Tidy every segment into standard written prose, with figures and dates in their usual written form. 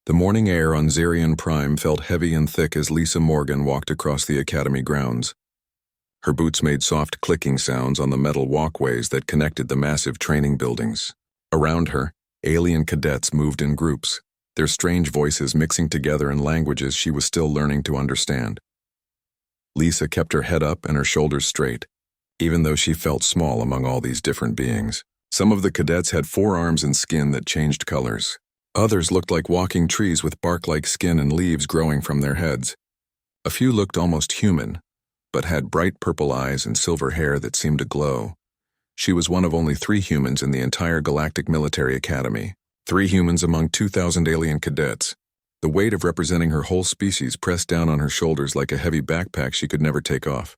The morning air on Xerion Prime felt heavy and thick as Lisa Morgan walked across the academy grounds. Her boots made soft clicking sounds on the metal walkways that connected the massive training buildings. Around her, alien cadets moved in groups, their strange voices mixing together in languages she was still learning to understand. Lisa kept her head up and her shoulders straight, even though she felt small among all these different beings. Some of the cadets had forearms and skin that changed colors. Others looked like walking trees with bark-like skin and leaves growing from their heads. A few looked almost human, but had bright purple eyes and silver hair that seemed to glow. She was one of only 3 humans in the entire Galactic Military Academy. 3 humans among 2,000 alien cadets. The weight of representing her whole species pressed down on her shoulders like a heavy backpack she could never take off.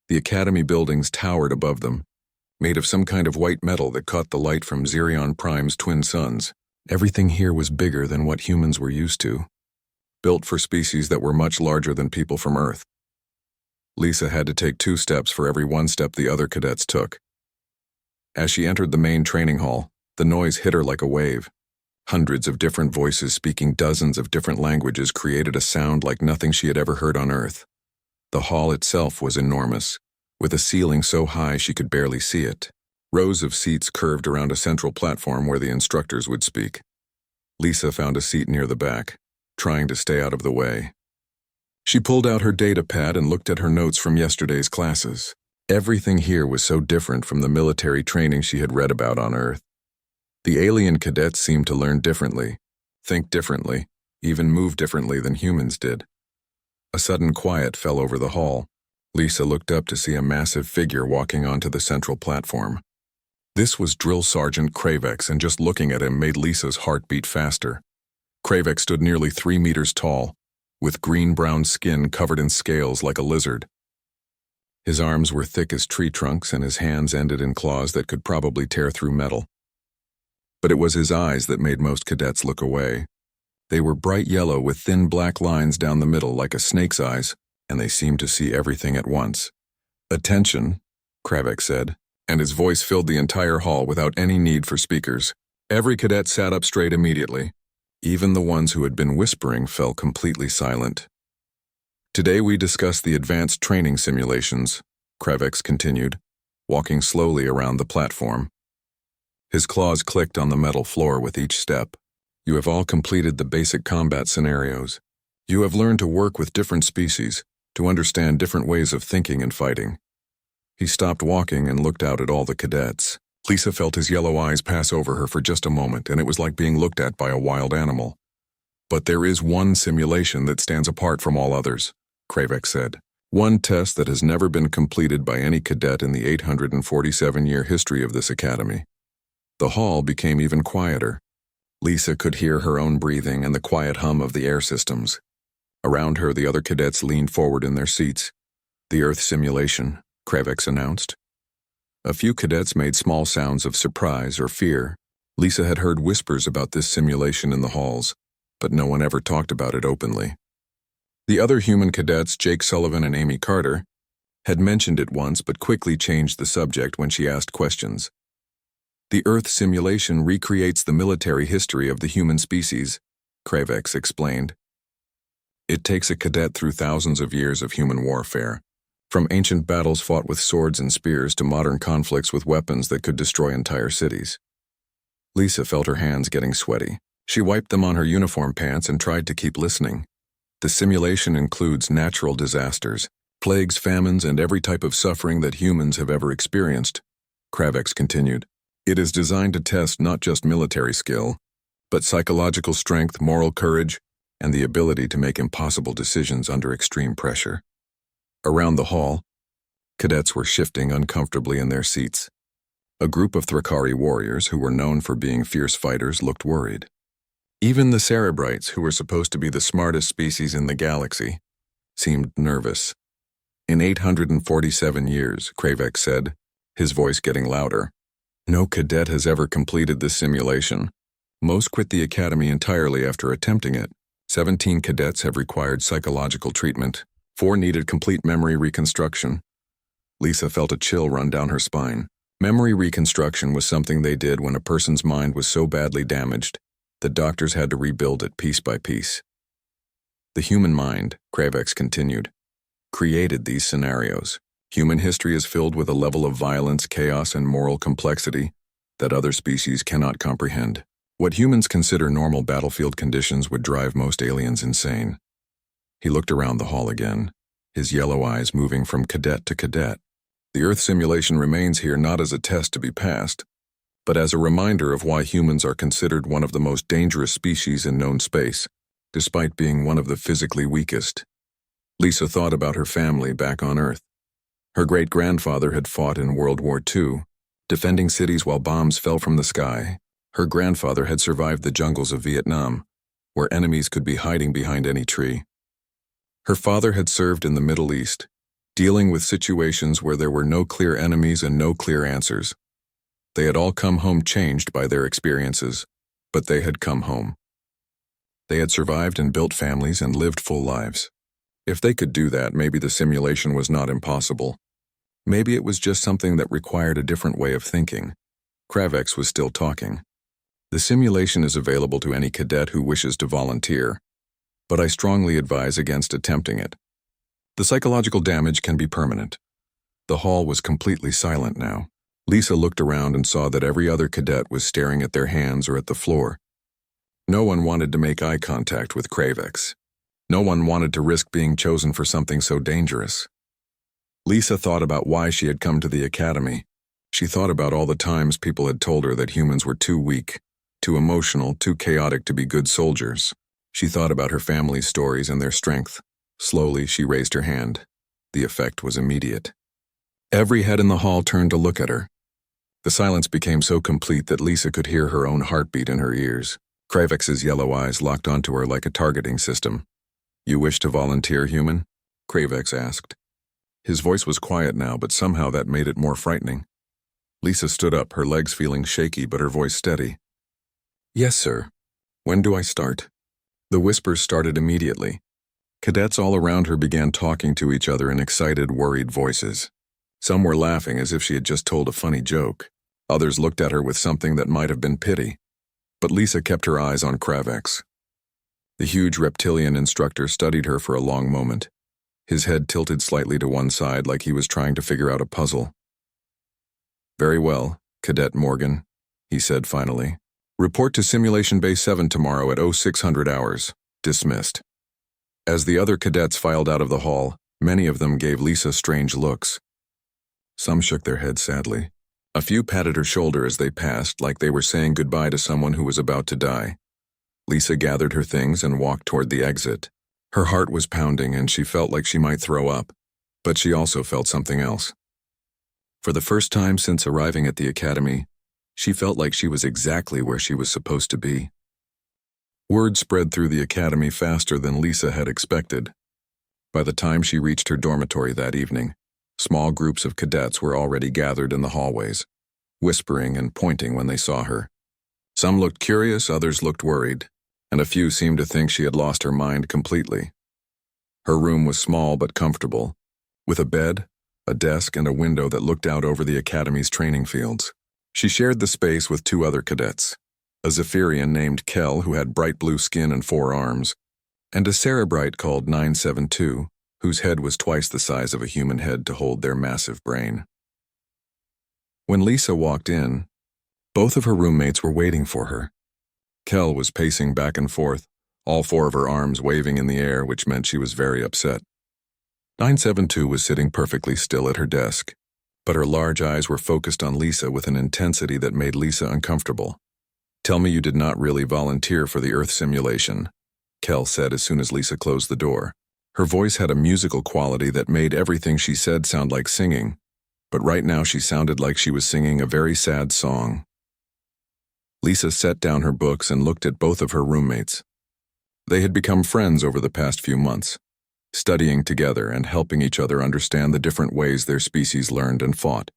The academy buildings towered above them, made of some kind of white metal that caught the light from Xerion Prime's twin suns. Everything here was bigger than what humans were used to, built for species that were much larger than people from Earth. Lisa had to take 2 steps for every 1 step the other cadets took. As she entered the main training hall, the noise hit her like a wave. Hundreds of different voices speaking dozens of different languages created a sound like nothing she had ever heard on Earth. The hall itself was enormous, with a ceiling so high she could barely see it. Rows of seats curved around a central platform where the instructors would speak. Lisa found a seat near the back, trying to stay out of the way. She pulled out her data pad and looked at her notes from yesterday's classes. Everything here was so different from the military training she had read about on Earth. The alien cadets seemed to learn differently, think differently, even move differently than humans did. A sudden quiet fell over the hall. Lisa looked up to see a massive figure walking onto the central platform. This was Drill Sergeant Kravex, and just looking at him made Lisa's heart beat faster. Kravex stood nearly 3 meters tall, with green-brown skin covered in scales like a lizard. His arms were thick as tree trunks and his hands ended in claws that could probably tear through metal. But it was his eyes that made most cadets look away. They were bright yellow with thin black lines down the middle like a snake's eyes, and they seemed to see everything at once. "Attention," Kravex said, and his voice filled the entire hall without any need for speakers. Every cadet sat up straight immediately. Even the ones who had been whispering fell completely silent. "Today we discuss the advanced training simulations," Kravex continued, walking slowly around the platform. His claws clicked on the metal floor with each step. "You have all completed the basic combat scenarios. You have learned to work with different species, to understand different ways of thinking and fighting." He stopped walking and looked out at all the cadets. Lisa felt his yellow eyes pass over her for just a moment, and it was like being looked at by a wild animal. "But there is one simulation that stands apart from all others," Kravex said. "One test that has never been completed by any cadet in the 847-year history of this academy." The hall became even quieter. Lisa could hear her own breathing and the quiet hum of the air systems. Around her, the other cadets leaned forward in their seats. "The Earth simulation," Kravex announced. A few cadets made small sounds of surprise or fear. Lisa had heard whispers about this simulation in the halls, but no one ever talked about it openly. The other human cadets, Jake Sullivan and Amy Carter, had mentioned it once but quickly changed the subject when she asked questions. "The Earth simulation recreates the military history of the human species," Kravex explained. "It takes a cadet through thousands of years of human warfare, from ancient battles fought with swords and spears to modern conflicts with weapons that could destroy entire cities." Lisa felt her hands getting sweaty. She wiped them on her uniform pants and tried to keep listening. "The simulation includes natural disasters, plagues, famines, and every type of suffering that humans have ever experienced," Kravex continued. "It is designed to test not just military skill, but psychological strength, moral courage, and the ability to make impossible decisions under extreme pressure." Around the hall, cadets were shifting uncomfortably in their seats. A group of Thrakari warriors who were known for being fierce fighters looked worried. Even the Cerebrites, who were supposed to be the smartest species in the galaxy, seemed nervous. "In 847 years, Kravex said, his voice getting louder, "no cadet has ever completed this simulation. Most quit the academy entirely after attempting it. 17 cadets have required psychological treatment. 4 needed complete memory reconstruction." Lisa felt a chill run down her spine. Memory reconstruction was something they did when a person's mind was so badly damaged The doctors had to rebuild it piece by piece. The human mind, Kravex continued, created these scenarios. Human history is filled with a level of violence, chaos, and moral complexity that other species cannot comprehend. What humans consider normal battlefield conditions would drive most aliens insane. He looked around the hall again, his yellow eyes moving from cadet to cadet. The Earth simulation remains here not as a test to be passed, but as a reminder of why humans are considered one of the most dangerous species in known space, despite being one of the physically weakest. Lisa thought about her family back on Earth. Her great-grandfather had fought in World War II, defending cities while bombs fell from the sky. Her grandfather had survived the jungles of Vietnam, where enemies could be hiding behind any tree. Her father had served in the Middle East, dealing with situations where there were no clear enemies and no clear answers. They had all come home changed by their experiences, but they had come home. They had survived and built families and lived full lives. If they could do that, maybe the simulation was not impossible. Maybe it was just something that required a different way of thinking. Kravex was still talking. The simulation is available to any cadet who wishes to volunteer, but I strongly advise against attempting it. The psychological damage can be permanent. The hall was completely silent now. Lisa looked around and saw that every other cadet was staring at their hands or at the floor. No one wanted to make eye contact with Kravex. No one wanted to risk being chosen for something so dangerous. Lisa thought about why she had come to the academy. She thought about all the times people had told her that humans were too weak, too emotional, too chaotic to be good soldiers. She thought about her family's stories and their strength. Slowly, she raised her hand. The effect was immediate. Every head in the hall turned to look at her. The silence became so complete that Lisa could hear her own heartbeat in her ears. Kravex's yellow eyes locked onto her like a targeting system. "You wish to volunteer, human?" Kravex asked. His voice was quiet now, but somehow that made it more frightening. Lisa stood up, her legs feeling shaky but her voice steady. "Yes, sir. When do I start?" The whispers started immediately. Cadets all around her began talking to each other in excited, worried voices. Some were laughing as if she had just told a funny joke. Others looked at her with something that might have been pity. But Lisa kept her eyes on Kravex. The huge reptilian instructor studied her for a long moment. His head tilted slightly to one side like he was trying to figure out a puzzle. "Very well, Cadet Morgan," he said finally. "Report to Simulation Bay 7 tomorrow at 0600 hours. Dismissed." As the other cadets filed out of the hall, many of them gave Lisa strange looks. Some shook their heads sadly. A few patted her shoulder as they passed, like they were saying goodbye to someone who was about to die. Lisa gathered her things and walked toward the exit. Her heart was pounding and she felt like she might throw up, but she also felt something else. For the first time since arriving at the academy, she felt like she was exactly where she was supposed to be. Word spread through the academy faster than Lisa had expected. By the time she reached her dormitory that evening, small groups of cadets were already gathered in the hallways, whispering and pointing when they saw her. Some looked curious, others looked worried, and a few seemed to think she had lost her mind completely. Her room was small but comfortable, with a bed, a desk, and a window that looked out over the academy's training fields. She shared the space with two other cadets, a Zephyrian named Kel who had bright blue skin and 4 arms, and a Cerebrite called 972, whose head was twice the size of a human head to hold their massive brain. When Lisa walked in, both of her roommates were waiting for her. Kel was pacing back and forth, all 4 of her arms waving in the air, which meant she was very upset. 972 was sitting perfectly still at her desk, but her large eyes were focused on Lisa with an intensity that made Lisa uncomfortable. "Tell me you did not really volunteer for the Earth simulation," Kel said as soon as Lisa closed the door. Her voice had a musical quality that made everything she said sound like singing, but right now she sounded like she was singing a very sad song. Lisa set down her books and looked at both of her roommates. They had become friends over the past few months, studying together and helping each other understand the different ways their species learned and fought.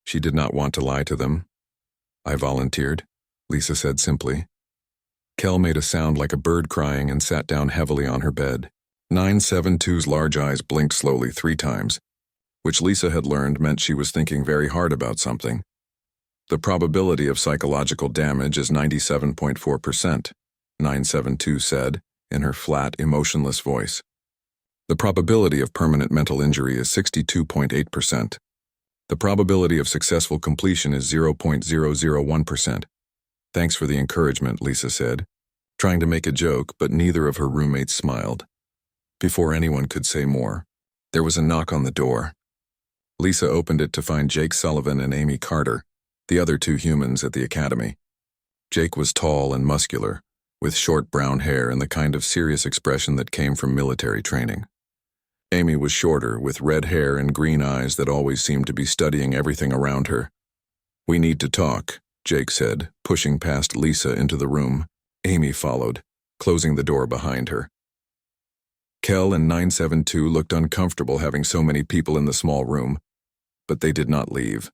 She did not want to lie to them. "I volunteered," Lisa said simply. Kel made a sound like a bird crying and sat down heavily on her bed. 972's large eyes blinked slowly 3 times, which Lisa had learned meant she was thinking very hard about something. The probability of psychological damage is 97.4%, 972 said, in her flat, emotionless voice. The probability of permanent mental injury is 62.8%. The probability of successful completion is 0.001%. Thanks for the encouragement, Lisa said, trying to make a joke, but neither of her roommates smiled. Before anyone could say more, there was a knock on the door. Lisa opened it to find Jake Sullivan and Amy Carter, the other two humans at the academy. Jake was tall and muscular, with short brown hair and the kind of serious expression that came from military training. Amy was shorter, with red hair and green eyes that always seemed to be studying everything around her. "We need to talk," Jake said, pushing past Lisa into the room. Amy followed, closing the door behind her. Kel and 972 looked uncomfortable having so many people in the small room, but they did not leave.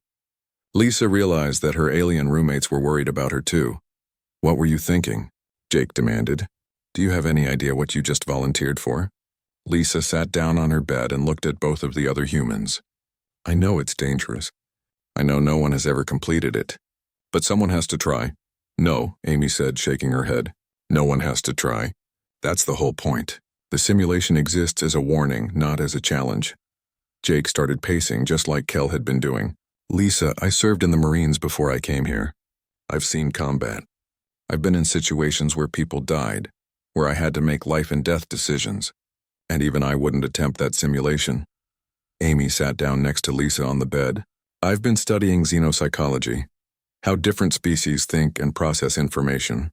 Lisa realized that her alien roommates were worried about her too. "What were you thinking?" Jake demanded. "Do you have any idea what you just volunteered for?" Lisa sat down on her bed and looked at both of the other humans. "I know it's dangerous. I know no one has ever completed it. But someone has to try." "No," Amy said, shaking her head. "No one has to try. That's the whole point. The simulation exists as a warning, not as a challenge." Jake started pacing just like Kel had been doing. "Lisa, I served in the Marines before I came here. I've seen combat. I've been in situations where people died, where I had to make life and death decisions. And even I wouldn't attempt that simulation." Amy sat down next to Lisa on the bed. "I've been studying xenopsychology, how different species think and process information.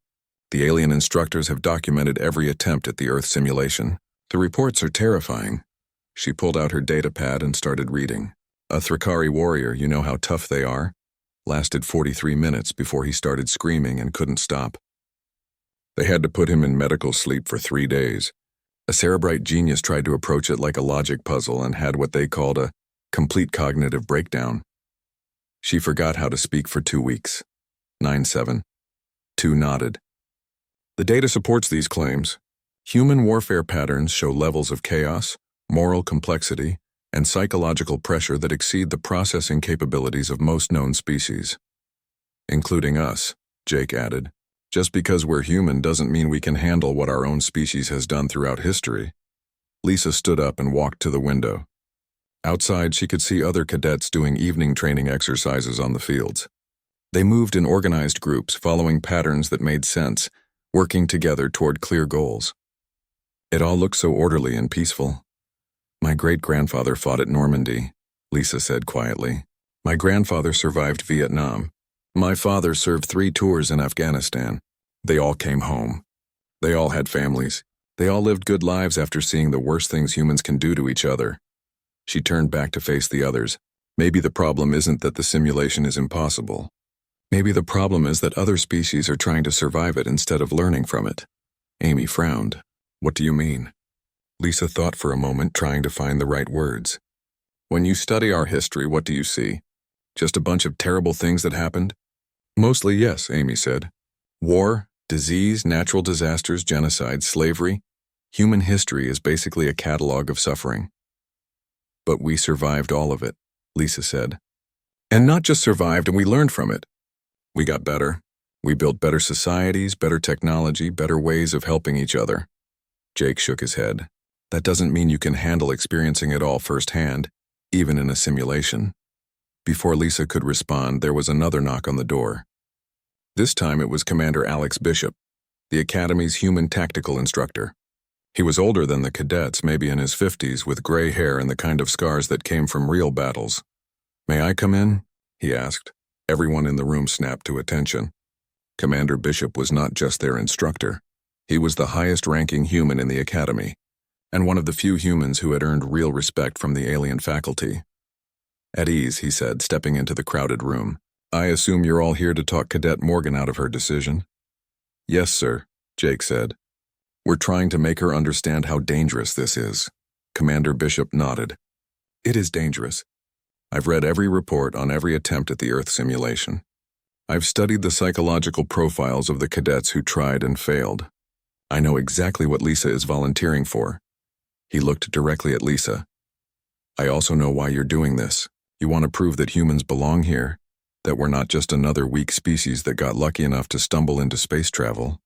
The alien instructors have documented every attempt at the Earth simulation. The reports are terrifying." She pulled out her datapad and started reading. "A Thrakari warrior, you know how tough they are, lasted 43 minutes before he started screaming and couldn't stop. They had to put him in medical sleep for 3 days. A cerebrite genius tried to approach it like a logic puzzle and had what they called a complete cognitive breakdown. She forgot how to speak for 2 weeks. 972 nodded. "The data supports these claims. Human warfare patterns show levels of chaos, moral complexity, and psychological pressure that exceed the processing capabilities of most known species. Including us," Jake added. "Just because we're human doesn't mean we can handle what our own species has done throughout history." Lisa stood up and walked to the window. Outside, she could see other cadets doing evening training exercises on the fields. They moved in organized groups, following patterns that made sense, working together toward clear goals. It all looked so orderly and peaceful. "My great-grandfather fought at Normandy," Lisa said quietly. "My grandfather survived Vietnam. My father served 3 tours in Afghanistan. They all came home. They all had families. They all lived good lives after seeing the worst things humans can do to each other." She turned back to face the others. "Maybe the problem isn't that the simulation is impossible. Maybe the problem is that other species are trying to survive it instead of learning from it." Amy frowned. "What do you mean?" Lisa thought for a moment, trying to find the right words. "When you study our history, what do you see? Just a bunch of terrible things that happened?" "Mostly, yes," Amy said. "War, disease, natural disasters, genocide, slavery. Human history is basically a catalog of suffering." "But we survived all of it," Lisa said. "And not just survived, and we learned from it. We got better. We built better societies, better technology, better ways of helping each other." Jake shook his head. "That doesn't mean you can handle experiencing it all firsthand, even in a simulation." Before Lisa could respond, there was another knock on the door. This time it was Commander Alex Bishop, the Academy's human tactical instructor. He was older than the cadets, maybe in his 50s, with gray hair and the kind of scars that came from real battles. "May I come in?" he asked. Everyone in the room snapped to attention. Commander Bishop was not just their instructor. He was the highest-ranking human in the Academy, and one of the few humans who had earned real respect from the alien faculty. "At ease," he said, stepping into the crowded room. "I assume you're all here to talk Cadet Morgan out of her decision?" "Yes, sir," Jake said. "We're trying to make her understand how dangerous this is." Commander Bishop nodded. "It is dangerous. I've read every report on every attempt at the Earth simulation. I've studied the psychological profiles of the cadets who tried and failed. I know exactly what Lisa is volunteering for." He looked directly at Lisa. "I also know why you're doing this. You want to prove that humans belong here. That we're not just another weak species that got lucky enough to stumble into space travel.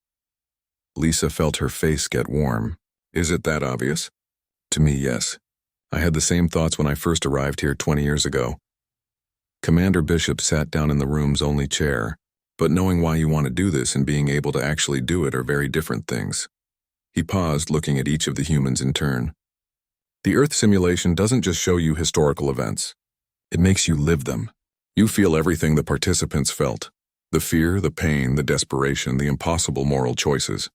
Lisa felt her face get warm. Is it that obvious? To me, yes. I had the same thoughts when I first arrived here 20 years ago. Commander Bishop sat down in the room's only chair, but knowing why you want to do this and being able to actually do it are very different things. He paused, looking at each of the humans in turn. The Earth simulation doesn't just show you historical events. It makes you live them. You feel everything the participants felt. The fear, the pain, the desperation, the impossible moral choices.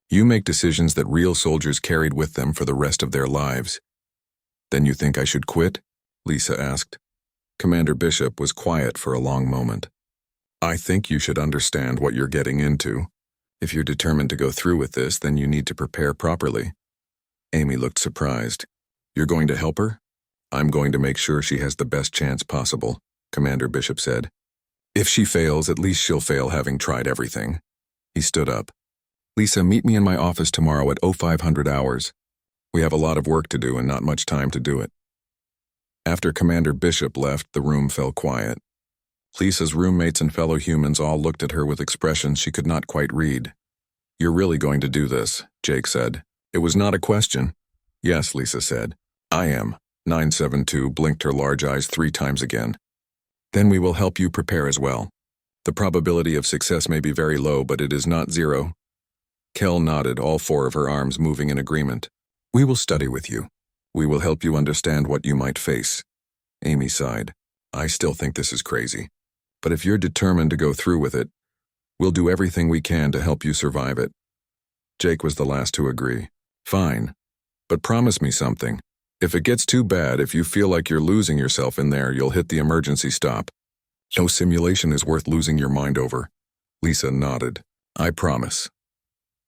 You make decisions that real soldiers carried with them for the rest of their lives. Then you think I should quit? Lisa asked. Commander Bishop was quiet for a long moment. I think you should understand what you're getting into. If you're determined to go through with this, then you need to prepare properly. Amy looked surprised. You're going to help her? I'm going to make sure she has the best chance possible, Commander Bishop said. If she fails, at least she'll fail having tried everything. He stood up. Lisa, meet me in my office tomorrow at 0500 hours. We have a lot of work to do and not much time to do it. After Commander Bishop left, the room fell quiet. Lisa's roommates and fellow humans all looked at her with expressions she could not quite read. You're really going to do this, Jake said. It was not a question. Yes, Lisa said. I am. 972 blinked her large eyes 3 times again. Then we will help you prepare as well. The probability of success may be very low, but it is not 0. Kel nodded, all 4 of her arms moving in agreement. We will study with you. We will help you understand what you might face. Amy sighed. I still think this is crazy. But if you're determined to go through with it, we'll do everything we can to help you survive it. Jake was the last to agree. Fine. But promise me something. If it gets too bad, if you feel like you're losing yourself in there, you'll hit the emergency stop. No simulation is worth losing your mind over. Lisa nodded. I promise.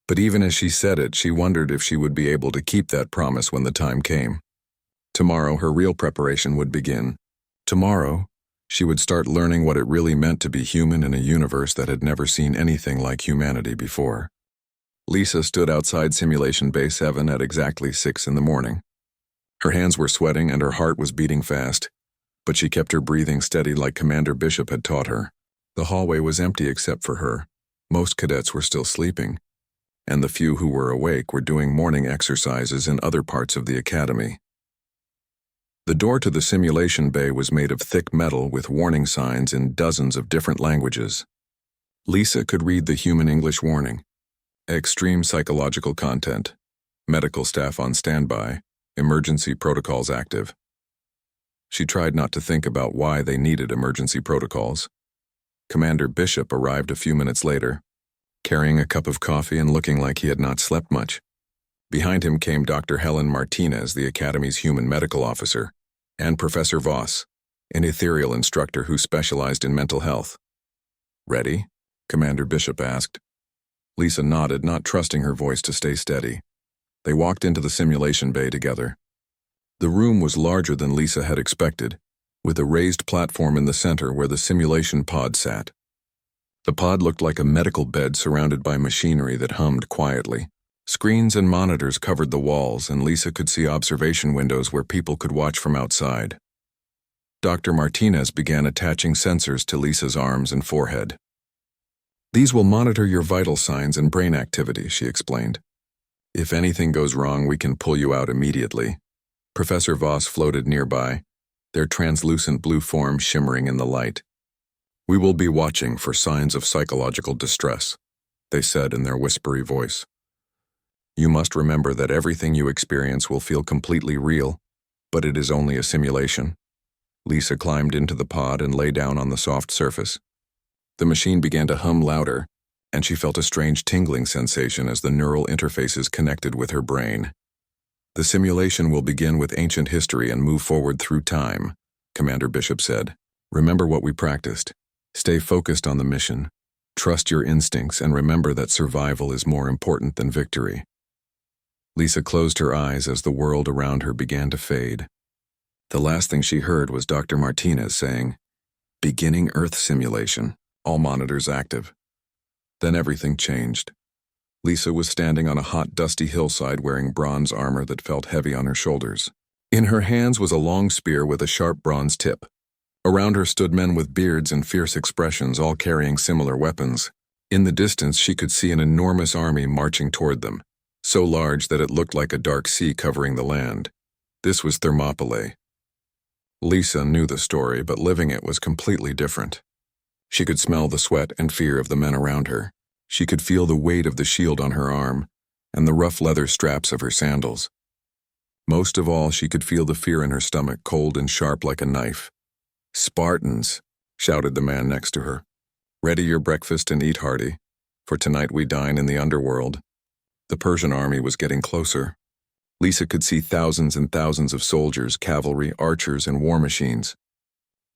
But even as she said it, she wondered if she would be able to keep that promise when the time came. Tomorrow, her real preparation would begin. Tomorrow, she would start learning what it really meant to be human in a universe that had never seen anything like humanity before. Lisa stood outside Simulation Bay 7 at exactly 6 in the morning. Her hands were sweating and her heart was beating fast, but she kept her breathing steady like Commander Bishop had taught her. The hallway was empty except for her. Most cadets were still sleeping, and the few who were awake were doing morning exercises in other parts of the academy. The door to the simulation bay was made of thick metal with warning signs in dozens of different languages. Lisa could read the human English warning. Extreme psychological content. Medical staff on standby. Emergency protocols active. She tried not to think about why they needed emergency protocols. Commander Bishop arrived a few minutes later, carrying a cup of coffee and looking like he had not slept much. Behind him came Dr. Helen Martinez, the Academy's human medical officer, and Professor Voss, an ethereal instructor who specialized in mental health. Ready? Commander Bishop asked. Lisa nodded, not trusting her voice to stay steady. They walked into the simulation bay together. The room was larger than Lisa had expected, with a raised platform in the center where the simulation pod sat. The pod looked like a medical bed surrounded by machinery that hummed quietly. Screens and monitors covered the walls, and Lisa could see observation windows where people could watch from outside. Dr. Martinez began attaching sensors to Lisa's arms and forehead. These will monitor your vital signs and brain activity, she explained. If anything goes wrong, we can pull you out immediately. Professor Voss floated nearby, their translucent blue form shimmering in the light. We will be watching for signs of psychological distress, they said in their whispery voice. You must remember that everything you experience will feel completely real, but it is only a simulation. Lisa climbed into the pod and lay down on the soft surface. The machine began to hum louder, and she felt a strange tingling sensation as the neural interfaces connected with her brain. The simulation will begin with ancient history and move forward through time, Commander Bishop said. Remember what we practiced. Stay focused on the mission. Trust your instincts and remember that survival is more important than victory. Lisa closed her eyes as the world around her began to fade. The last thing she heard was Dr. Martinez saying, "Beginning Earth simulation, all monitors active." Then everything changed. Lisa was standing on a hot, dusty hillside wearing bronze armor that felt heavy on her shoulders. In her hands was a long spear with a sharp bronze tip. Around her stood men with beards and fierce expressions, all carrying similar weapons. In the distance, she could see an enormous army marching toward them, so large that it looked like a dark sea covering the land. This was Thermopylae. Lisa knew the story, but living it was completely different. She could smell the sweat and fear of the men around her. She could feel the weight of the shield on her arm and the rough leather straps of her sandals. Most of all, she could feel the fear in her stomach, cold and sharp like a knife. "Spartans," shouted the man next to her. "Ready your breakfast and eat hearty, for tonight we dine in the underworld." The Persian army was getting closer. Lisa could see thousands and thousands of soldiers, cavalry, archers, and war machines.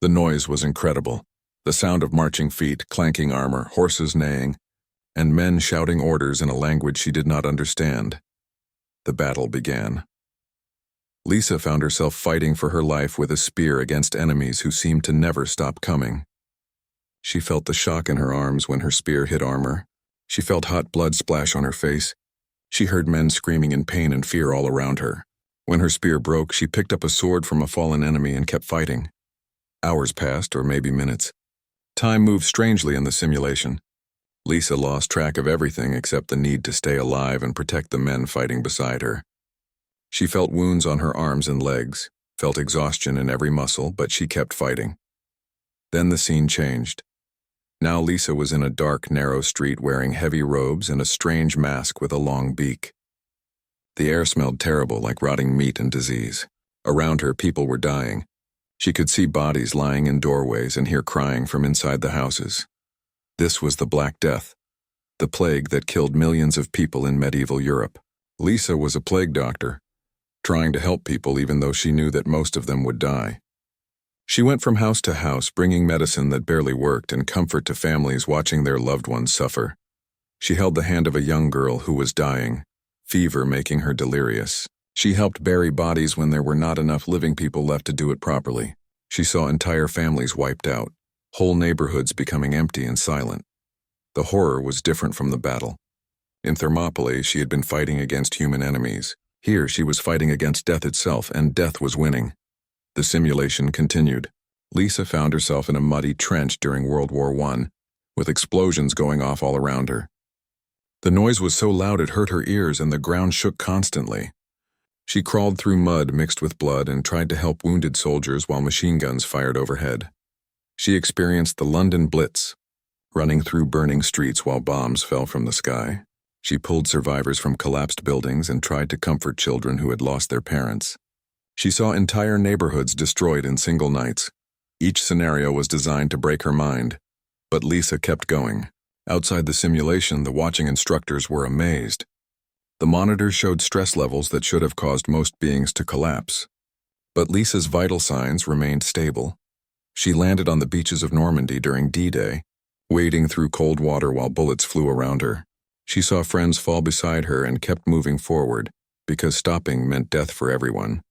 The noise was incredible. The sound of marching feet, clanking armor, horses neighing, and men shouting orders in a language she did not understand. The battle began. Lisa found herself fighting for her life with a spear against enemies who seemed to never stop coming. She felt the shock in her arms when her spear hit armor. She felt hot blood splash on her face. She heard men screaming in pain and fear all around her. When her spear broke, she picked up a sword from a fallen enemy and kept fighting. Hours passed, or maybe minutes. Time moved strangely in the simulation. Lisa lost track of everything except the need to stay alive and protect the men fighting beside her. She felt wounds on her arms and legs, felt exhaustion in every muscle, but she kept fighting. Then the scene changed. Now Lisa was in a dark, narrow street wearing heavy robes and a strange mask with a long beak. The air smelled terrible, like rotting meat and disease. Around her, people were dying. She could see bodies lying in doorways and hear crying from inside the houses. This was the Black Death, the plague that killed millions of people in medieval Europe. Lisa was a plague doctor, trying to help people even though she knew that most of them would die. She went from house to house, bringing medicine that barely worked and comfort to families watching their loved ones suffer. She held the hand of a young girl who was dying, fever making her delirious. She helped bury bodies when there were not enough living people left to do it properly. She saw entire families wiped out, whole neighborhoods becoming empty and silent. The horror was different from the battle. In Thermopylae, she had been fighting against human enemies. Here, she was fighting against death itself, and death was winning. The simulation continued. Lisa found herself in a muddy trench during World War I, with explosions going off all around her. The noise was so loud it hurt her ears and the ground shook constantly. She crawled through mud mixed with blood and tried to help wounded soldiers while machine guns fired overhead. She experienced the London Blitz, running through burning streets while bombs fell from the sky. She pulled survivors from collapsed buildings and tried to comfort children who had lost their parents. She saw entire neighborhoods destroyed in single nights. Each scenario was designed to break her mind, but Lisa kept going. Outside the simulation, the watching instructors were amazed. The monitors showed stress levels that should have caused most beings to collapse. But Lisa's vital signs remained stable. She landed on the beaches of Normandy during D-Day, wading through cold water while bullets flew around her. She saw friends fall beside her and kept moving forward, because stopping meant death for everyone.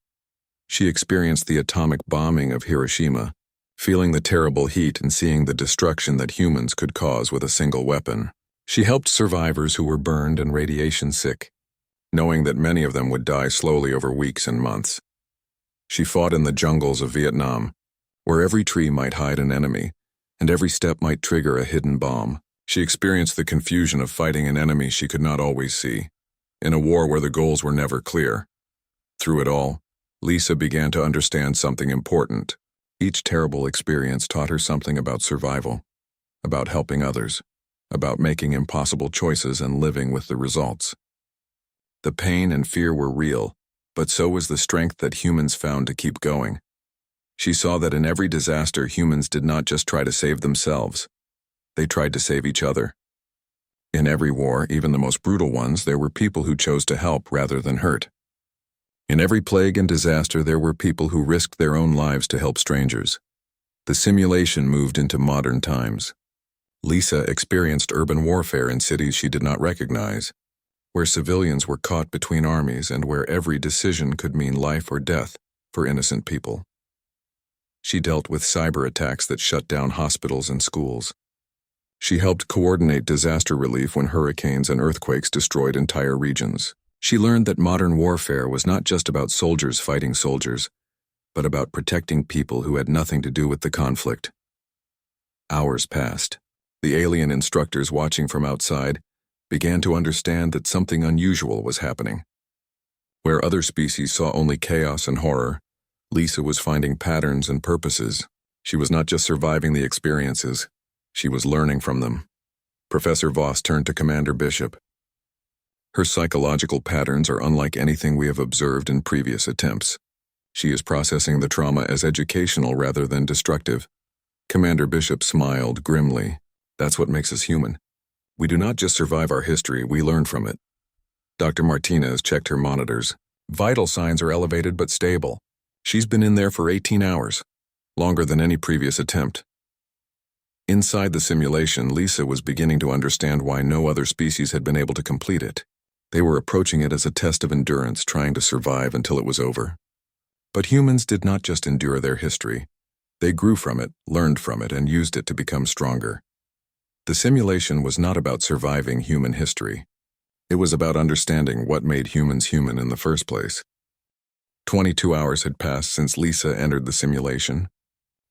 She experienced the atomic bombing of Hiroshima, feeling the terrible heat and seeing the destruction that humans could cause with a single weapon. She helped survivors who were burned and radiation sick, knowing that many of them would die slowly over weeks and months. She fought in the jungles of Vietnam, where every tree might hide an enemy, and every step might trigger a hidden bomb. She experienced the confusion of fighting an enemy she could not always see, in a war where the goals were never clear. Through it all, Lisa began to understand something important. Each terrible experience taught her something about survival, about helping others, about making impossible choices and living with the results. The pain and fear were real, but so was the strength that humans found to keep going. She saw that in every disaster, humans did not just try to save themselves. They tried to save each other. In every war, even the most brutal ones, there were people who chose to help rather than hurt. In every plague and disaster, there were people who risked their own lives to help strangers. The simulation moved into modern times. Lisa experienced urban warfare in cities she did not recognize, where civilians were caught between armies and where every decision could mean life or death for innocent people. She dealt with cyber attacks that shut down hospitals and schools. She helped coordinate disaster relief when hurricanes and earthquakes destroyed entire regions. She learned that modern warfare was not just about soldiers fighting soldiers, but about protecting people who had nothing to do with the conflict. Hours passed. The alien instructors watching from outside began to understand that something unusual was happening. Where other species saw only chaos and horror, Lisa was finding patterns and purposes. She was not just surviving the experiences, she was learning from them. Professor Voss turned to Commander Bishop. Her psychological patterns are unlike anything we have observed in previous attempts. She is processing the trauma as educational rather than destructive. Commander Bishop smiled grimly. That's what makes us human. We do not just survive our history, we learn from it. Dr. Martinez checked her monitors. Vital signs are elevated but stable. She's been in there for 18 hours, longer than any previous attempt. Inside the simulation, Lisa was beginning to understand why no other species had been able to complete it. They were approaching it as a test of endurance, trying to survive until it was over. But humans did not just endure their history. They grew from it, learned from it, and used it to become stronger. The simulation was not about surviving human history. It was about understanding what made humans human in the first place. 22 hours had passed since Lisa entered the simulation.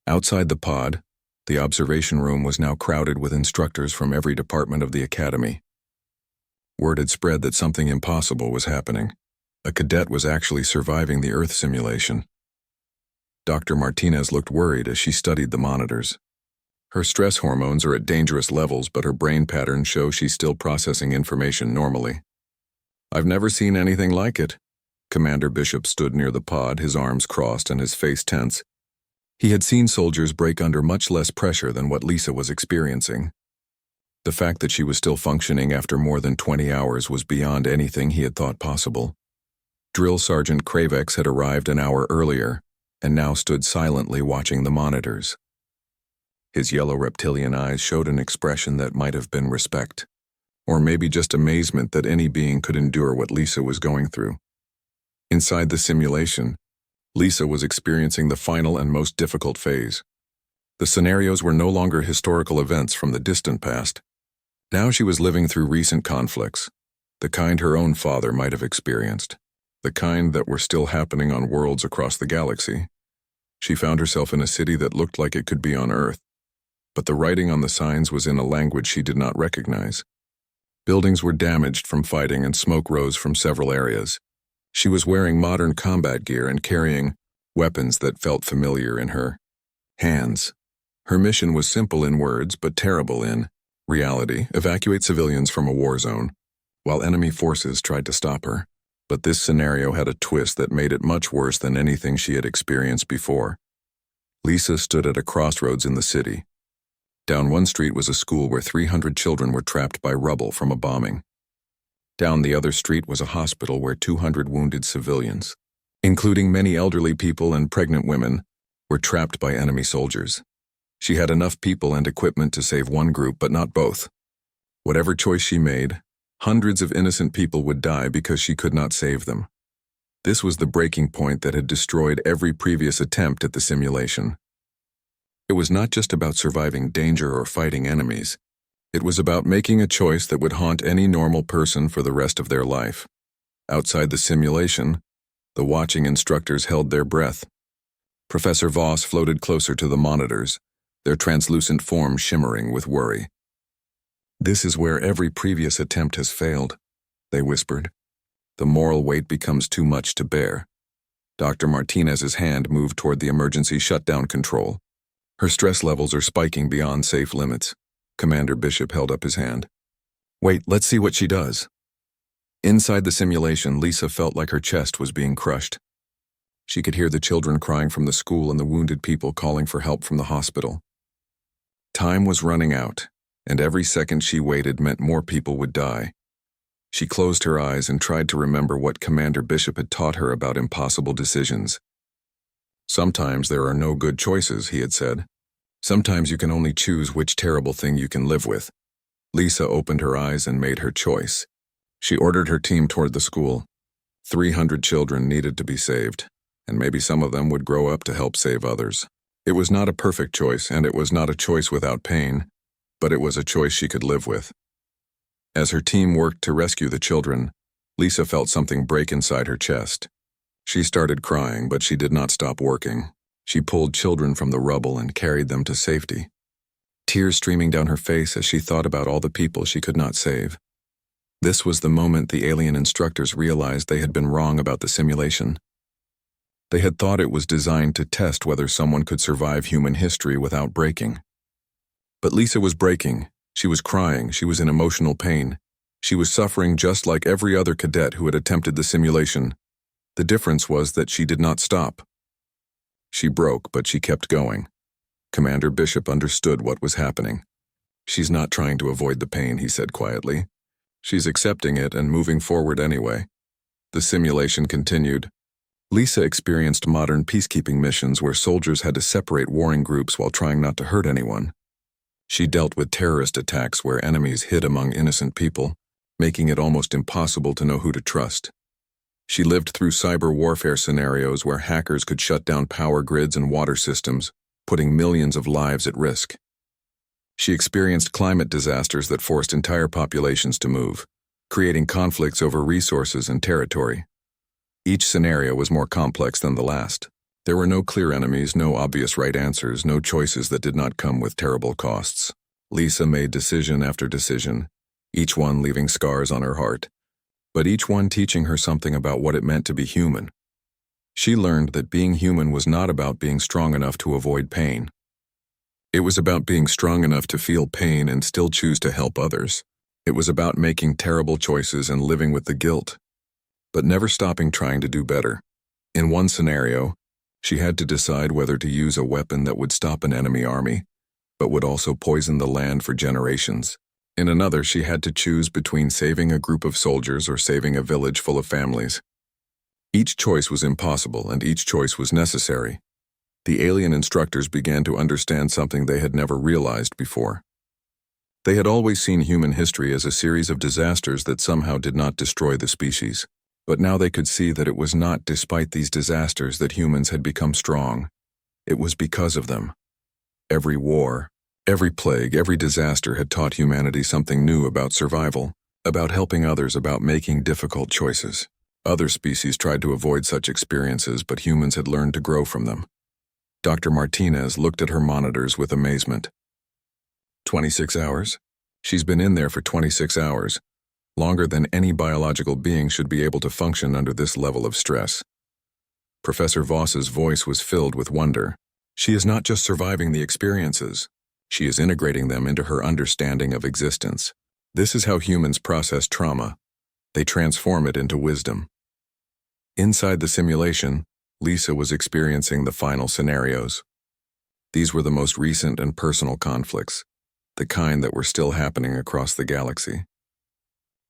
Outside the pod, the observation room was now crowded with instructors from every department of the academy. Word had spread that something impossible was happening. A cadet was actually surviving the Earth simulation. Dr. Martinez looked worried as she studied the monitors. Her stress hormones are at dangerous levels, but her brain patterns show she's still processing information normally. I've never seen anything like it. Commander Bishop stood near the pod, his arms crossed and his face tense. He had seen soldiers break under much less pressure than what Lisa was experiencing. The fact that she was still functioning after more than 20 hours was beyond anything he had thought possible. Drill Sergeant Kravex had arrived an hour earlier, and now stood silently watching the monitors. His yellow reptilian eyes showed an expression that might have been respect, or maybe just amazement that any being could endure what Lisa was going through. Inside the simulation, Lisa was experiencing the final and most difficult phase. The scenarios were no longer historical events from the distant past. Now she was living through recent conflicts, the kind her own father might have experienced, the kind that were still happening on worlds across the galaxy. She found herself in a city that looked like it could be on Earth, but the writing on the signs was in a language she did not recognize. Buildings were damaged from fighting and smoke rose from several areas. She was wearing modern combat gear and carrying weapons that felt familiar in her hands. Her mission was simple in words, but terrible in reality: evacuate civilians from a war zone, while enemy forces tried to stop her. But this scenario had a twist that made it much worse than anything she had experienced before. Lisa stood at a crossroads in the city. Down one street was a school where 300 children were trapped by rubble from a bombing. Down the other street was a hospital where 200 wounded civilians, including many elderly people and pregnant women, were trapped by enemy soldiers. She had enough people and equipment to save one group, but not both. Whatever choice she made, hundreds of innocent people would die because she could not save them. This was the breaking point that had destroyed every previous attempt at the simulation. It was not just about surviving danger or fighting enemies. It was about making a choice that would haunt any normal person for the rest of their life. Outside the simulation, the watching instructors held their breath. Professor Voss floated closer to the monitors, their translucent forms shimmering with worry. "This is where every previous attempt has failed," they whispered. "The moral weight becomes too much to bear." Dr. Martinez's hand moved toward the emergency shutdown control. Her stress levels are spiking beyond safe limits. Commander Bishop held up his hand. "Wait, let's see what she does." Inside the simulation, Lisa felt like her chest was being crushed. She could hear the children crying from the school and the wounded people calling for help from the hospital. Time was running out, and every second she waited meant more people would die. She closed her eyes and tried to remember what Commander Bishop had taught her about impossible decisions. "Sometimes there are no good choices," he had said. "Sometimes you can only choose which terrible thing you can live with." Lisa opened her eyes and made her choice. She ordered her team toward the school. 300 children needed to be saved, and maybe some of them would grow up to help save others. It was not a perfect choice, and it was not a choice without pain, but it was a choice she could live with. As her team worked to rescue the children, Lisa felt something break inside her chest. She started crying, but she did not stop working. She pulled children from the rubble and carried them to safety, tears streaming down her face as she thought about all the people she could not save. This was the moment the alien instructors realized they had been wrong about the simulation. They had thought it was designed to test whether someone could survive human history without breaking. But Lisa was breaking. She was crying. She was in emotional pain. She was suffering just like every other cadet who had attempted the simulation. The difference was that she did not stop. She broke, but she kept going. Commander Bishop understood what was happening. "She's not trying to avoid the pain," he said quietly. "She's accepting it and moving forward anyway." The simulation continued. Lisa experienced modern peacekeeping missions where soldiers had to separate warring groups while trying not to hurt anyone. She dealt with terrorist attacks where enemies hid among innocent people, making it almost impossible to know who to trust. She lived through cyber warfare scenarios where hackers could shut down power grids and water systems, putting millions of lives at risk. She experienced climate disasters that forced entire populations to move, creating conflicts over resources and territory. Each scenario was more complex than the last. There were no clear enemies, no obvious right answers, no choices that did not come with terrible costs. Lisa made decision after decision, each one leaving scars on her heart, but each one teaching her something about what it meant to be human. She learned that being human was not about being strong enough to avoid pain. It was about being strong enough to feel pain and still choose to help others. It was about making terrible choices and living with the guilt, but never stopping trying to do better. In one scenario, she had to decide whether to use a weapon that would stop an enemy army, but would also poison the land for generations. In another, she had to choose between saving a group of soldiers or saving a village full of families. Each choice was impossible, and each choice was necessary. The alien instructors began to understand something they had never realized before. They had always seen human history as a series of disasters that somehow did not destroy the species. But now they could see that it was not despite these disasters that humans had become strong. It was because of them. Every war, every plague, every disaster had taught humanity something new about survival, about helping others, about making difficult choices. Other species tried to avoid such experiences, but humans had learned to grow from them. Dr. Martinez looked at her monitors with amazement. 26 hours? She's been in there for 26 hours. Longer than any biological being should be able to function under this level of stress. Professor Voss's voice was filled with wonder. She is not just surviving the experiences. She is integrating them into her understanding of existence. This is how humans process trauma. They transform it into wisdom. Inside the simulation, Lisa was experiencing the final scenarios. These were the most recent and personal conflicts, the kind that were still happening across the galaxy.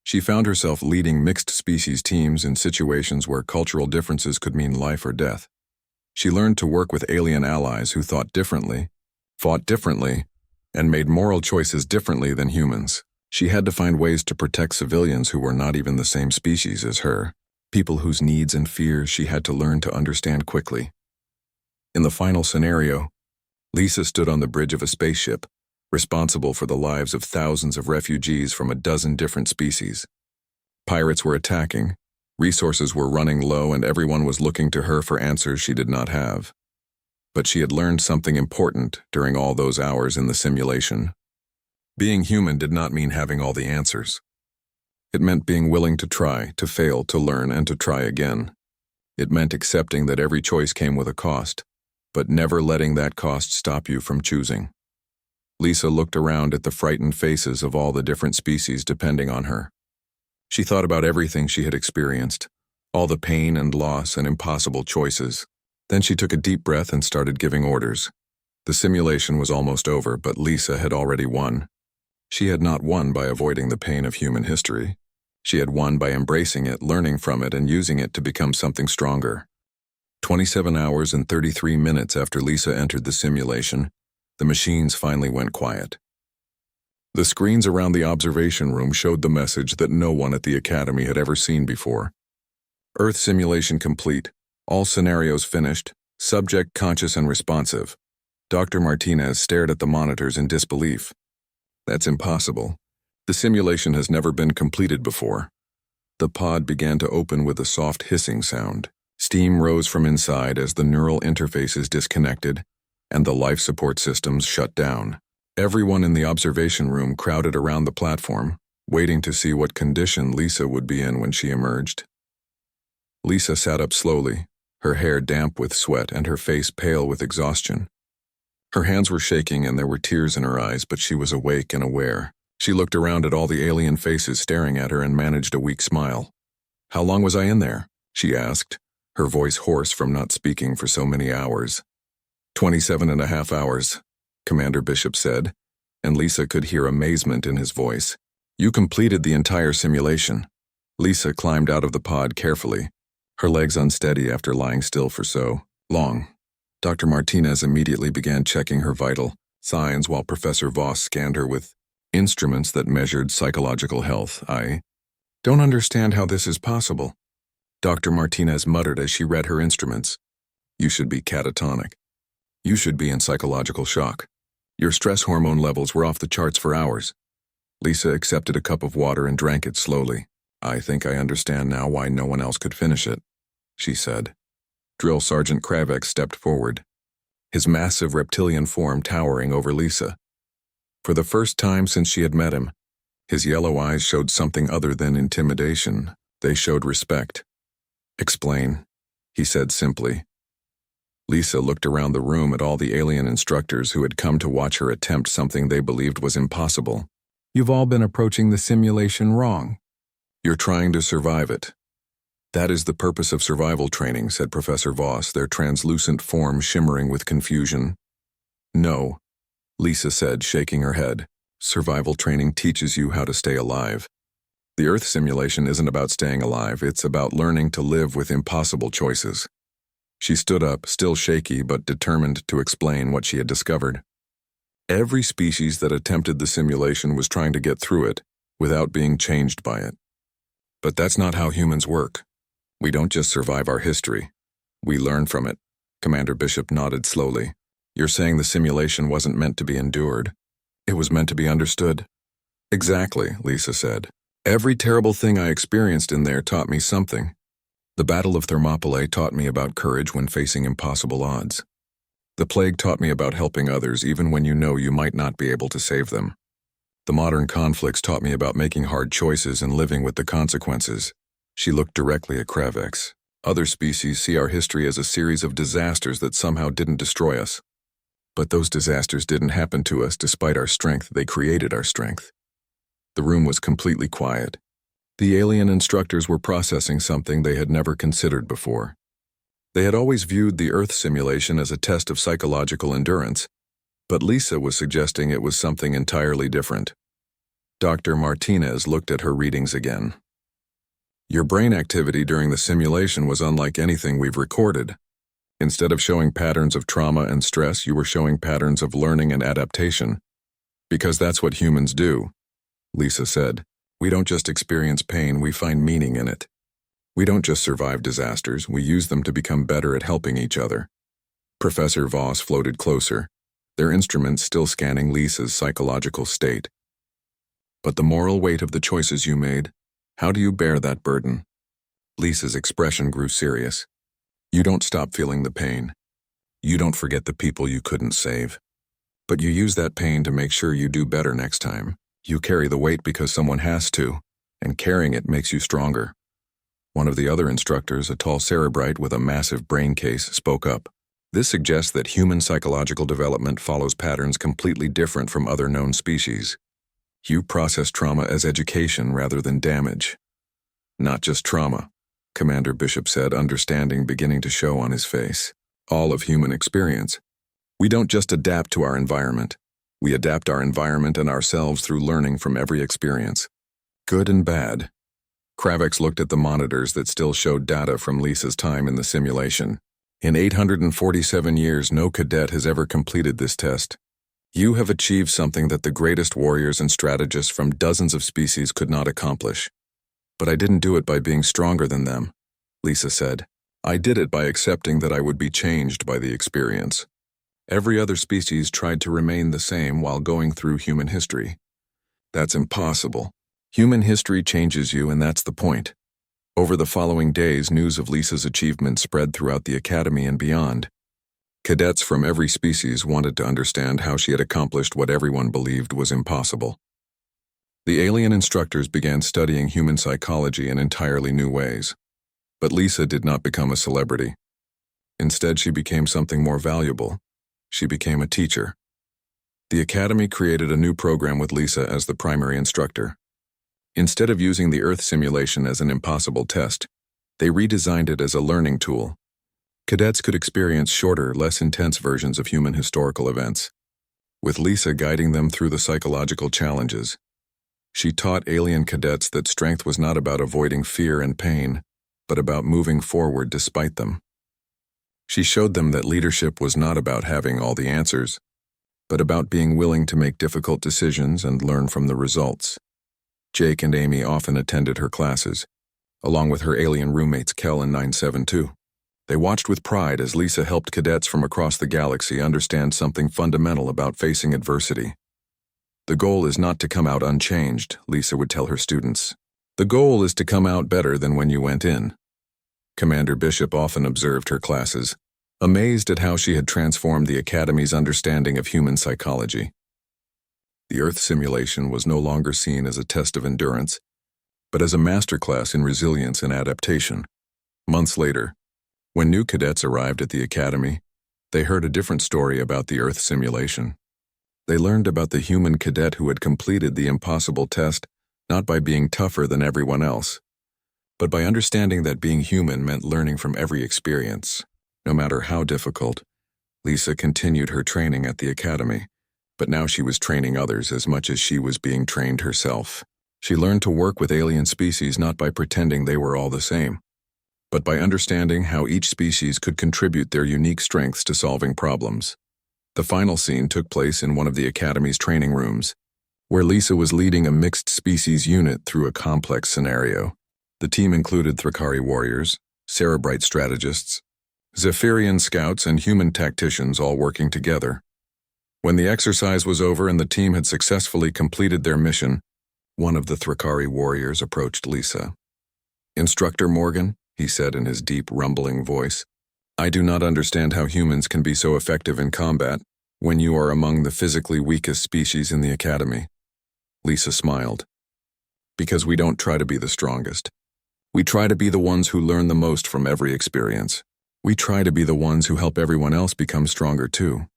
She found herself leading mixed-species teams in situations where cultural differences could mean life or death. She learned to work with alien allies who thought differently, fought differently, and made moral choices differently than humans. She had to find ways to protect civilians who were not even the same species as her, people whose needs and fears she had to learn to understand quickly. In the final scenario, Lisa stood on the bridge of a spaceship, responsible for the lives of thousands of refugees from a dozen different species. Pirates were attacking, resources were running low, and everyone was looking to her for answers she did not have. But she had learned something important during all those hours in the simulation. Being human did not mean having all the answers. It meant being willing to try, to fail, to learn, and to try again. It meant accepting that every choice came with a cost, but never letting that cost stop you from choosing. Lisa looked around at the frightened faces of all the different species depending on her. She thought about everything she had experienced, all the pain and loss and impossible choices. Then she took a deep breath and started giving orders. The simulation was almost over, but Lisa had already won. She had not won by avoiding the pain of human history. She had won by embracing it, learning from it, and using it to become something stronger. 27 hours and 33 minutes after Lisa entered the simulation, the machines finally went quiet. The screens around the observation room showed the message that no one at the Academy had ever seen before. Earth simulation complete, all scenarios finished, subject conscious and responsive. Dr. Martinez stared at the monitors in disbelief. That's impossible. The simulation has never been completed before. The pod began to open with a soft hissing sound. Steam rose from inside as the neural interfaces disconnected and the life support systems shut down. Everyone in the observation room crowded around the platform, waiting to see what condition Lisa would be in when she emerged. Lisa sat up slowly, her hair damp with sweat and her face pale with exhaustion. Her hands were shaking and there were tears in her eyes, but she was awake and aware. She looked around at all the alien faces staring at her and managed a weak smile. "How long was I in there?" she asked, her voice hoarse from not speaking for so many hours. 27.5 hours, Commander Bishop said, and Lisa could hear amazement in his voice. "You completed the entire simulation." Lisa climbed out of the pod carefully, her legs unsteady after lying still for so long. Dr. Martinez immediately began checking her vital signs while Professor Voss scanned her with instruments that measured psychological health. "I don't understand how this is possible," Dr. Martinez muttered as she read her instruments. "You should be catatonic. You should be in psychological shock. Your stress hormone levels were off the charts for hours." Lisa accepted a cup of water and drank it slowly. "I think I understand now why no one else could finish it," she said. Drill Sergeant Kravec stepped forward, his massive reptilian form towering over Lisa. For the first time since she had met him, his yellow eyes showed something other than intimidation. They showed respect. "Explain," he said simply. Lisa looked around the room at all the alien instructors who had come to watch her attempt something they believed was impossible. "You've all been approaching the simulation wrong. You're trying to survive it." "That is the purpose of survival training," said Professor Voss, their translucent form shimmering with confusion. "No," Lisa said, shaking her head. "Survival training teaches you how to stay alive. The Earth simulation isn't about staying alive, it's about learning to live with impossible choices." She stood up, still shaky but determined to explain what she had discovered. Every species that attempted the simulation was trying to get through it without being changed by it. But that's not how humans work. We don't just survive our history. We learn from it. Commander Bishop nodded slowly. "You're saying the simulation wasn't meant to be endured. It was meant to be understood." "Exactly," Lisa said. "Every terrible thing I experienced in there taught me something. The Battle of Thermopylae taught me about courage when facing impossible odds. The plague taught me about helping others even when you know you might not be able to save them. The modern conflicts taught me about making hard choices and living with the consequences." She looked directly at Kravec. "Other species see our history as a series of disasters that somehow didn't destroy us. But those disasters didn't happen to us despite our strength, they created our strength." The room was completely quiet. The alien instructors were processing something they had never considered before. They had always viewed the Earth simulation as a test of psychological endurance, but Lisa was suggesting it was something entirely different. Dr. Martinez looked at her readings again. "Your brain activity during the simulation was unlike anything we've recorded. Instead of showing patterns of trauma and stress, you were showing patterns of learning and adaptation. Because that's what humans do," Lisa said. "We don't just experience pain, we find meaning in it. We don't just survive disasters, we use them to become better at helping each other." Professor Voss floated closer, their instruments still scanning Lisa's psychological state. "But the moral weight of the choices you made, how do you bear that burden?" Lisa's expression grew serious. "You don't stop feeling the pain. You don't forget the people you couldn't save. But you use that pain to make sure you do better next time. You carry the weight because someone has to, and carrying it makes you stronger." One of the other instructors, a tall cerebrite with a massive brain case, spoke up. "This suggests that human psychological development follows patterns completely different from other known species. You process trauma as education rather than damage." "Not just trauma," Commander Bishop said, understanding beginning to show on his face. "All of human experience. We don't just adapt to our environment. We adapt our environment and ourselves through learning from every experience. Good and bad." Kravec looked at the monitors that still showed data from Lisa's time in the simulation. "In 847 years, no cadet has ever completed this test. You have achieved something that the greatest warriors and strategists from dozens of species could not accomplish. But I didn't do it by being stronger than them," Lisa said. "I did it by accepting that I would be changed by the experience. Every other species tried to remain the same while going through human history. That's impossible. Human history changes you, and that's the point. Over the following days, news of Lisa's achievement spread throughout the academy and beyond. Cadets from every species wanted to understand how she had accomplished what everyone believed was impossible. The alien instructors began studying human psychology in entirely new ways. But Lisa did not become a celebrity. Instead, she became something more valuable. She became a teacher. The academy created a new program with Lisa as the primary instructor. Instead of using the Earth simulation as an impossible test, they redesigned it as a learning tool. Cadets could experience shorter, less intense versions of human historical events, with Lisa guiding them through the psychological challenges. She taught alien cadets that strength was not about avoiding fear and pain, but about moving forward despite them. She showed them that leadership was not about having all the answers, but about being willing to make difficult decisions and learn from the results. Jake and Amy often attended her classes, along with her alien roommates Kel and 972. They watched with pride as Lisa helped cadets from across the galaxy understand something fundamental about facing adversity. The goal is not to come out unchanged, Lisa would tell her students. The goal is to come out better than when you went in. Commander Bishop often observed her classes, amazed at how she had transformed the Academy's understanding of human psychology. The Earth simulation was no longer seen as a test of endurance, but as a masterclass in resilience and adaptation. Months later, when new cadets arrived at the Academy, they heard a different story about the Earth simulation. They learned about the human cadet who had completed the impossible test not by being tougher than everyone else, but by understanding that being human meant learning from every experience. No matter how difficult, Lisa continued her training at the Academy, but now she was training others as much as she was being trained herself. She learned to work with alien species not by pretending they were all the same, but by understanding how each species could contribute their unique strengths to solving problems. The final scene took place in one of the Academy's training rooms, where Lisa was leading a mixed-species unit through a complex scenario. The team included Thrakari warriors, Cerebrite strategists, Zephyrian scouts, and human tacticians all working together. When the exercise was over and the team had successfully completed their mission, one of the Thrakari warriors approached Lisa. "Instructor Morgan," he said in his deep, rumbling voice, "I do not understand how humans can be so effective in combat when you are among the physically weakest species in the Academy." Lisa smiled. "Because we don't try to be the strongest. We try to be the ones who learn the most from every experience. We try to be the ones who help everyone else become stronger too."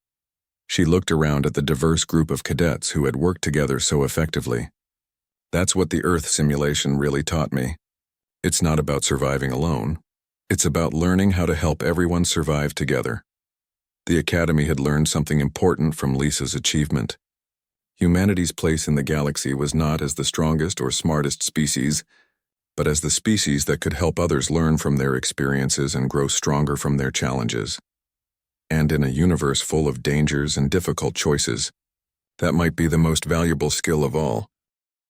She looked around at the diverse group of cadets who had worked together so effectively. "That's what the Earth simulation really taught me. It's not about surviving alone. It's about learning how to help everyone survive together." The Academy had learned something important from Lisa's achievement. Humanity's place in the galaxy was not as the strongest or smartest species, but as the species that could help others learn from their experiences and grow stronger from their challenges. And in a universe full of dangers and difficult choices, that might be the most valuable skill of all.